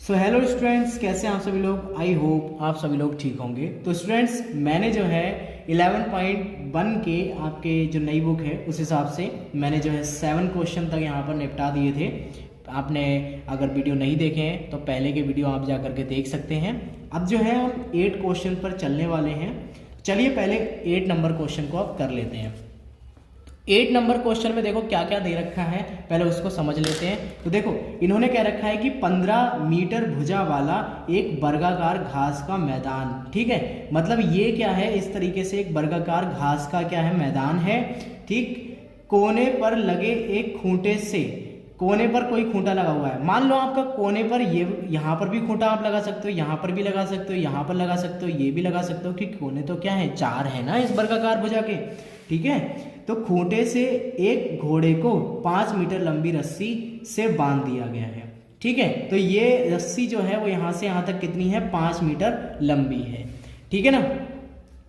So hello students, कैसे हैं आप सभी लोग। आई होप आप सभी लोग ठीक होंगे। तो स्टूडेंट्स, मैंने जो है 11.1 के आपके जो नई बुक है उस हिसाब से मैंने जो है 7 क्वेश्चन तक यहाँ पर निपटा दिए थे। आपने अगर वीडियो नहीं देखे हैं तो पहले के वीडियो आप जा करके देख सकते हैं। अब जो है हम 8 क्वेश्चन पर चलने वाले हैं। चलिए पहले 8 नंबर क्वेश्चन को आप कर लेते हैं। 8 नंबर क्वेश्चन में देखो क्या क्या दे रखा है, पहले उसको समझ लेते हैं। तो देखो इन्होंने क्या रखा है कि 15 मीटर भुजा वाला एक वर्गाकार घास का मैदान। ठीक है, मतलब ये क्या है, इस तरीके से एक वर्गाकार घास का क्या है, मैदान है। ठीक, कोने पर लगे एक खूंटे से, कोने पर कोई खूंटा लगा हुआ है। मान लो आपका कोने पर ये यहाँ पर भी खूंटा आप लगा सकते हो, यहाँ पर भी लगा सकते हो, यहाँ पर लगा सकते हो, ये भी लगा सकते हो कि कोने तो क्या है, 4 है ना इस वर्गाकार भुजा के। ठीक है, तो खूंटे से एक घोड़े को 5 मीटर लंबी रस्सी से बांध दिया गया है। ठीक है, तो ये रस्सी जो है वो यहाँ से यहाँ तक कितनी है, 5 मीटर लंबी है। ठीक है ना।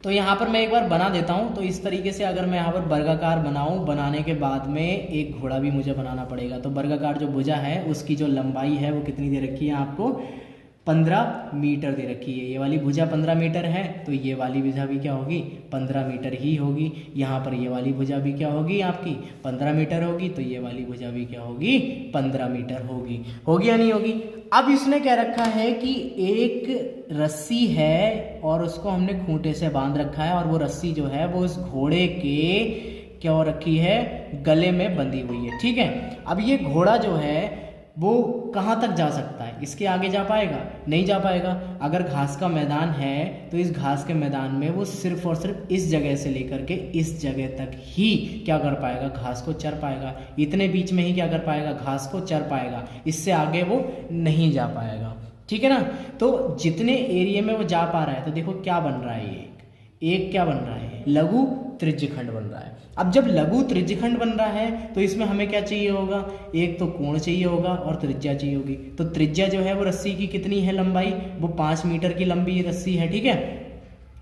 तो यहाँ पर मैं एक बार बना देता हूँ। तो इस तरीके से अगर मैं यहाँ पर वर्गाकार बनाऊँ, बनाने के बाद में एक घोड़ा भी मुझे बनाना पड़ेगा। तो वर्गाकार जो भुजा है उसकी जो लंबाई है वो कितनी दे रखी है आपको, 15 मीटर दे रखी है। ये वाली भुजा 15 मीटर है, तो ये वाली भुजा भी क्या होगी, 15 मीटर ही होगी। यहाँ पर ये वाली भुजा भी क्या होगी आपकी, 15 मीटर होगी। तो ये वाली भुजा भी क्या होगी, 15 मीटर होगी। होगी या नहीं होगी। अब इसने क्या रखा है कि एक रस्सी है और उसको हमने खूंटे से बांध रखा है, और वो रस्सी जो है वो उस घोड़े के क्या हो रखी है, गले में बंधी हुई है। ठीक है, अब ये घोड़ा जो है वो कहाँ तक जा सकता है, इसके आगे जा पाएगा, नहीं जा पाएगा। अगर घास का मैदान है तो इस घास के मैदान में वो सिर्फ और सिर्फ इस जगह से लेकर के इस जगह तक ही क्या कर पाएगा, घास को चर पाएगा। इतने बीच में ही क्या कर पाएगा, घास को चर पाएगा, इससे आगे वो नहीं जा पाएगा। ठीक है ना। तो जितने एरिया में वो जा पा रहा है, तो देखो क्या बन रहा है, एक क्या बन रहा है, लघु त्रिज्यखंड बन रहा है। अब जब लघु त्रिज्यखंड बन रहा है तो इसमें हमें क्या चाहिए होगा, एक तो कोण चाहिए होगा और त्रिज्या चाहिए होगी। तो त्रिज्या जो है वो रस्सी की कितनी है, लंबाई, वो 5 मीटर की लंबी रस्सी है। ठीक है,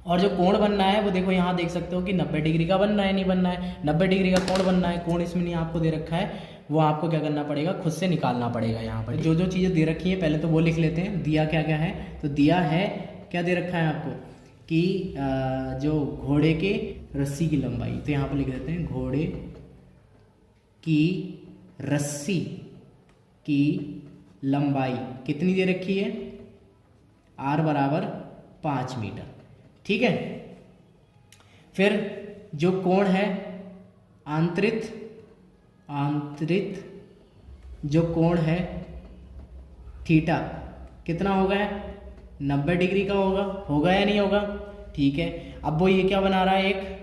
और जो कोण बनना है वो देखो यहाँ देख सकते हो कि 90 डिग्री का बनना है, नहीं बनना है, 90 डिग्री का कोण बनना है। कोण इसमें नहीं आपको दे रखा है, वो आपको क्या करना पड़ेगा, खुद से निकालना पड़ेगा। यहाँ पर जो जो चीज़ें दे रखी हैं पहले तो वो लिख लेते हैं। दिया क्या क्या है, तो दिया है क्या दे रखा है आपको कि जो घोड़े के रस्सी की लंबाई, तो यहाँ पर लिख देते हैं घोड़े की रस्सी की लंबाई कितनी दे रखी है, r बराबर 5 मीटर। ठीक है, फिर जो कोण है, आंतरिक जो कोण है थीटा कितना होगा, 90 डिग्री का होगा या नहीं होगा। ठीक है, अब वो ये क्या बना रहा है, एक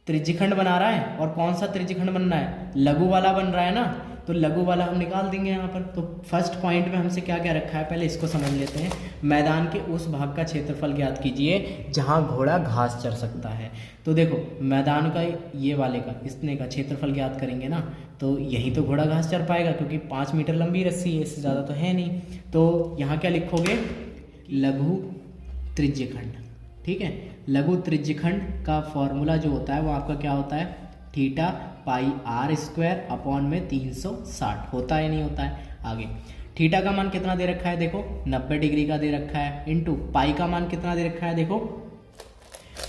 त्रिज्यखंड बना रहा है, और कौन सा त्रिज्यखंड बन रहा है, लघु वाला बन रहा है ना। तो लघु वाला हम निकाल देंगे यहाँ पर। तो फर्स्ट पॉइंट में हमसे क्या क्या रखा है, पहले इसको समझ लेते हैं। मैदान के उस भाग का क्षेत्रफल ज्ञात कीजिए जहाँ घोड़ा घास चर सकता है। तो देखो मैदान का ये वाले का, इसने का क्षेत्रफल ज्ञात करेंगे ना, तो यही तो घोड़ा घास चर पाएगा, क्योंकि 5 मीटर लंबी रस्सी है, इससे ज़्यादा तो है नहीं। तो यहाँ क्या लिखोगे, लघु त्रिज्यखंड। ठीक है, लघु त्रिज्यखंड का फॉर्मूला जो होता है वो आपका क्या होता है, theta pi r square upon में 360 होता है, नहीं होता है। आगे थीटा का मान कितना दे रखा है, देखो 90 डिग्री का दे रखा है, इंटू पाई का मान कितना दे रखा है, देखो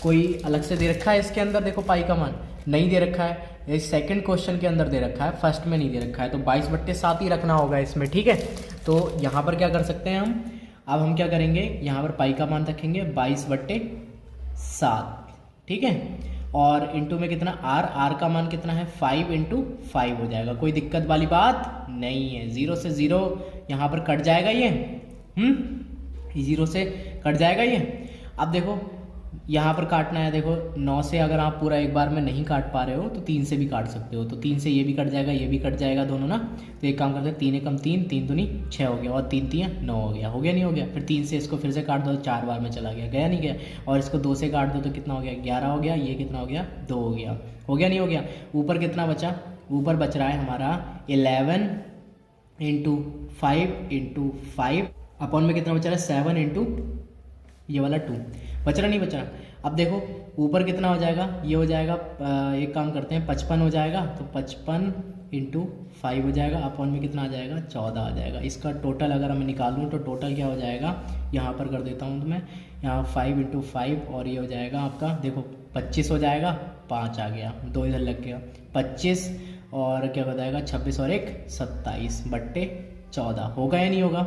कोई अलग से दे रखा है इसके अंदर, देखो पाई का मान नहीं दे रखा है, ये सेकंड क्वेश्चन के अंदर दे रखा है, फर्स्ट में नहीं दे रखा है। तो 22/7 ही रखना होगा इसमें। ठीक है, तो यहाँ पर क्या कर सकते हैं हम, अब हम क्या करेंगे, यहाँ पर पाई का मान रखेंगे 22/7। ठीक है, और इंटू में कितना, आर का मान कितना है, 5 × 5 हो जाएगा। कोई दिक्कत वाली बात नहीं है। 0 से 0 यहाँ पर कट जाएगा, ये 0 से कट जाएगा ये। अब देखो यहाँ पर काटना है, देखो 9 से अगर आप पूरा एक बार में नहीं काट पा रहे हो तो 3 से भी काट सकते हो। तो 3 से ये भी कट जाएगा, ये भी कट जाएगा दोनों ना। तो एक काम करते हैं, 3 एकम 3, 3 दूनी 6 हो गया, और 3 3 9 हो गया। हो गया नहीं हो गया, फिर 3 से इसको फिर से काट दो, 4 बार में चला गया, गया नहीं गया। और इसको 2 से काट दो तो कितना हो गया, 11 हो गया। ये कितना हो गया, 2 हो गया। हो गया नहीं हो गया। ऊपर कितना बचा, ऊपर बच रहा है हमारा 11 × 5 × 5 अपॉन में कितना बचा रहा है, 7 × ये वाला 2 बच रहा नहीं बच रहा। अब देखो ऊपर कितना हो जाएगा, ये हो जाएगा एक काम करते हैं 55 हो जाएगा, तो 55 इंटू 5 हो जाएगा, अपॉन में कितना आ जाएगा 14 आ जाएगा। इसका टोटल अगर मैं निकालूँ तो टोटल क्या हो जाएगा, यहाँ पर कर देता हूँ तो मैं यहाँ 5 इंटू 5 और ये हो जाएगा आपका देखो 25 हो जाएगा, 5 आ गया, 2 इधर लग गया 25 और क्या हो जाएगा 26 और 1 27 बट्टे 14 होगा या नहीं होगा,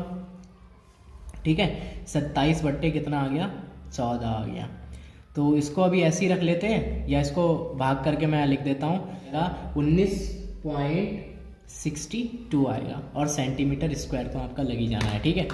ठीक है 27 बट्टे कितना आ गया 14 आ गया। तो इसको अभी ऐसे ही रख लेते हैं या इसको भाग करके मैं लिख देता हूँ 19.62 आएगा और सेंटीमीटर स्क्वायर तो आपका लग ही जाना है, ठीक है।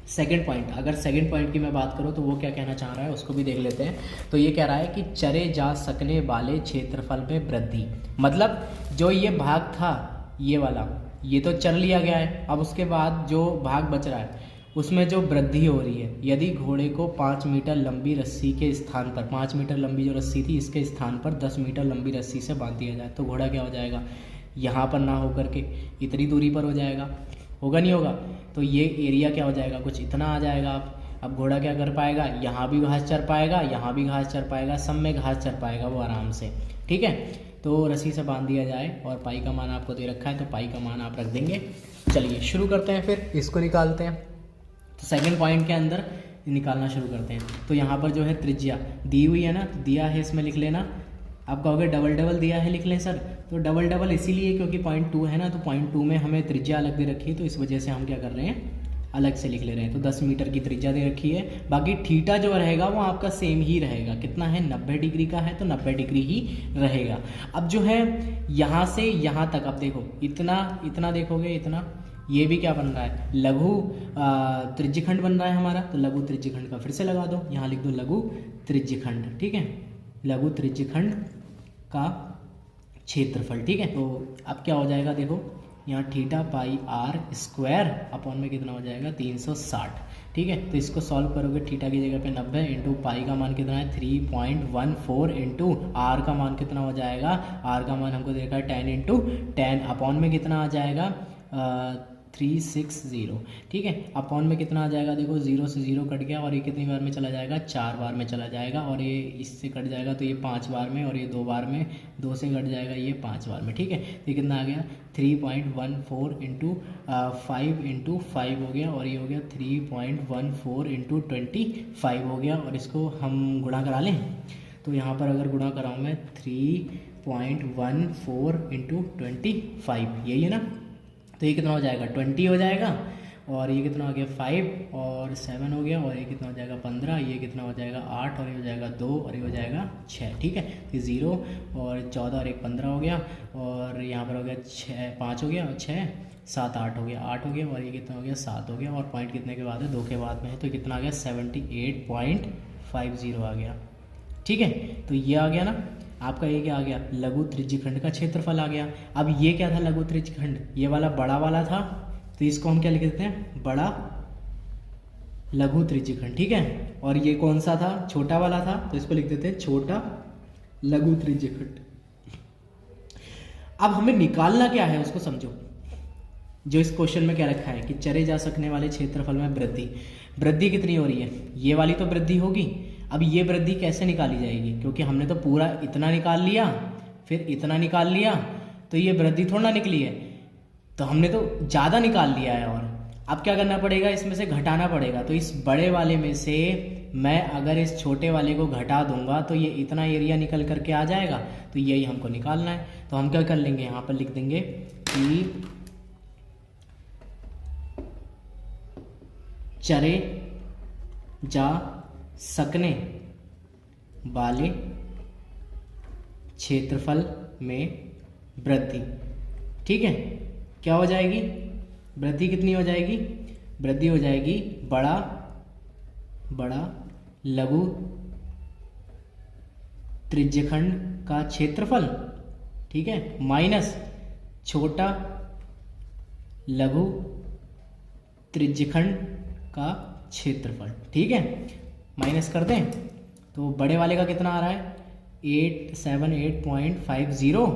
सेकंड पॉइंट, अगर सेकंड पॉइंट की मैं बात करूँ तो वो क्या कहना चाह रहा है उसको भी देख लेते हैं। तो ये कह रहा है कि चरे जा सकने वाले क्षेत्रफल में वृद्धि, मतलब जो ये भाग था ये वाला ये तो चर लिया गया है, अब उसके बाद जो भाग बच रहा है उसमें जो वृद्धि हो रही है, यदि घोड़े को 5 मीटर लंबी रस्सी के स्थान पर 5 मीटर लंबी जो रस्सी थी इसके स्थान पर 10 मीटर लंबी रस्सी से बांध दिया जाए तो घोड़ा क्या हो जाएगा, यहाँ पर ना होकर के इतनी दूरी पर हो जाएगा, होगा नहीं होगा। तो ये एरिया क्या हो जाएगा कुछ इतना आ जाएगा। अब घोड़ा क्या कर पाएगा, यहाँ भी घास चर पाएगा, यहाँ भी घास चर पाएगा, सब में घास चर पाएगा वो आराम से, ठीक है। तो रस्सी से बांध दिया जाए और पाई का मान आपको दे रखा है तो पाई का मान आप रख देंगे। चलिए शुरू करते हैं, फिर इसको निकालते हैं। तो सेकंड पॉइंट के अंदर निकालना शुरू करते हैं। तो यहाँ पर जो है त्रिज्या दी हुई है ना, तो दिया है इसमें लिख लेना। आप कहोगे डबल डबल दिया है लिख लें सर, तो डबल डबल इसीलिए क्योंकि 0.2 है ना, तो 0.2 में हमें त्रिज्या अलग दे रखी है तो इस वजह से हम क्या कर रहे हैं अलग से लिख ले रहे हैं। तो 10 मीटर की त्रिज्या दे रखी है, बाकी थीटा जो रहेगा वो आपका सेम ही रहेगा, कितना है 90 डिग्री का है तो 90 डिग्री ही रहेगा। अब जो है यहाँ से यहाँ तक अब देखो इतना इतना देखोगे इतना, ये भी क्या बन रहा है लघु त्रिज्यखंड बन रहा है हमारा, तो लघु त्रिज्यखंड का फिर से लगा दो, यहाँ लिख दो लघु त्रिज्यखंड, ठीक है, लघु त्रिज्यखंड का क्षेत्रफल, ठीक है। तो अब क्या हो जाएगा देखो यहाँ theta pi r square upon में कितना हो जाएगा 360, ठीक है। तो इसको सॉल्व करोगे थीटा की जगह पे 90 इंटू पाई का मान कितना है 3.14 इंटू आर का मान कितना हो जाएगा, आर का मान हमको देखा है 10 इंटू 10 अपॉन में कितना आ जाएगा 360, ठीक है। अपॉन में कितना आ जाएगा देखो 0 से 0 कट गया और ये कितनी बार में चला जाएगा 4 बार में चला जाएगा, और ये इससे कट जाएगा तो ये 5 बार में, और ये 2 बार में, 2 से कट जाएगा ये 5 बार में, ठीक है। तो ये कितना आ गया 3.14 इंटू 5 इंटू 5 हो गया, और ये हो गया 3.14 इंटू 25 हो गया, और इसको हम गुणा करा लें। तो यहाँ पर अगर गुणा कराऊँ मैं 3.14 इंटू 25 यही है ना, तो ये कितना हो जाएगा 20 हो जाएगा, और ये कितना हो गया 5 और 7 हो गया, और ये कितना हो जाएगा 15, ये कितना हो जाएगा 8, और ये हो जाएगा 2, और ये हो जाएगा 6, ठीक है। तो 0 और 14 और 1 15 हो गया, और यहाँ पर हो गया 6 5 हो गया, और 6 7 8 हो गया, 8 हो गया, और ये कितना हो गया 7 हो गया, और पॉइंट कितने के बाद है 2 के बाद में है, तो कितना आ गया 78.50 आ गया, ठीक है। तो ये आ गया ना आपका, ये क्या आ गया लघु त्रिज्यखंड का क्षेत्रफल आ गया। अब ये क्या था लघु त्रिज्यखंड, ये वाला बड़ा वाला था, तो इसको हम क्या लिख देते हैं बड़ा लघु त्रिज्यखंड, ठीक है। और ये कौन सा था छोटा वाला था, तो इसको लिख देते हैं छोटा लघु त्रिज्यखंड। अब हमें निकालना क्या है उसको समझो, जो इस क्वेश्चन में क्या रखा है कि चरे जा सकने वाले क्षेत्रफल में वृद्धि, वृद्धि कितनी हो रही है, ये वाली तो वृद्धि होगी। अब ये वृद्धि कैसे निकाली जाएगी, क्योंकि हमने तो पूरा इतना निकाल लिया फिर इतना निकाल लिया, तो ये वृद्धि थोड़ा ना निकली है, तो हमने तो ज़्यादा निकाल लिया है। और अब क्या करना पड़ेगा, इसमें से घटाना पड़ेगा। तो इस बड़े वाले में से मैं अगर इस छोटे वाले को घटा दूंगा तो ये इतना एरिया निकल करके आ जाएगा, तो यही हमको निकालना है। तो हम क्या कर लेंगे, यहाँ पर लिख देंगे कि चरे जा सकने वाले क्षेत्रफल में वृद्धि, ठीक है। क्या हो जाएगी वृद्धि, कितनी हो जाएगी, वृद्धि हो जाएगी बड़ा बड़ा लघु त्रिज्यखंड का क्षेत्रफल, ठीक है, माइनस छोटा लघु त्रिज्यखंड का क्षेत्रफल, ठीक है। माइनस कर दें तो बड़े वाले का कितना आ रहा है 878.50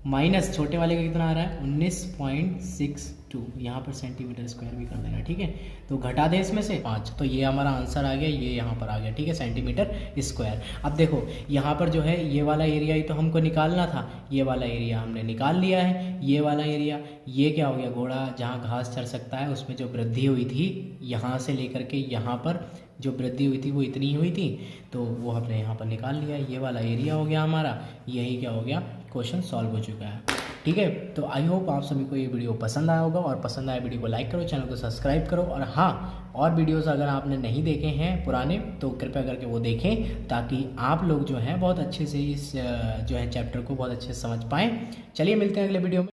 माइनस छोटे वाले का कितना आ रहा है 19.62 2, यहाँ पर सेंटीमीटर स्क्वायर भी कर देना, ठीक है। तो घटा दें इसमें से 5, तो ये हमारा आंसर आ गया, ये यहाँ पर आ गया, ठीक है, सेंटीमीटर स्क्वायर। अब देखो यहाँ पर जो है ये वाला एरिया ही तो हमको निकालना था, ये वाला एरिया हमने निकाल लिया है। ये वाला एरिया, ये क्या हो गया, घोड़ा जहाँ घास चर सकता है उसमें जो वृद्धि हुई थी यहाँ से लेकर के यहाँ पर जो वृद्धि हुई थी वो इतनी ही हुई थी, तो वो हमने यहाँ पर निकाल लिया। ये वाला एरिया हो गया हमारा, यही क्या हो गया, क्वेश्चन सॉल्व हो चुका है, ठीक है। तो आई होप आप सभी को ये वीडियो पसंद आया होगा, और पसंद आया वीडियो को लाइक करो, चैनल को सब्सक्राइब करो, और हाँ, और वीडियोस अगर आपने नहीं देखे हैं पुराने तो कृपया करके वो देखें, ताकि आप लोग जो हैं बहुत अच्छे से इस जो है चैप्टर को बहुत अच्छे से समझ पाएँ। चलिए मिलते हैं अगले वीडियो में।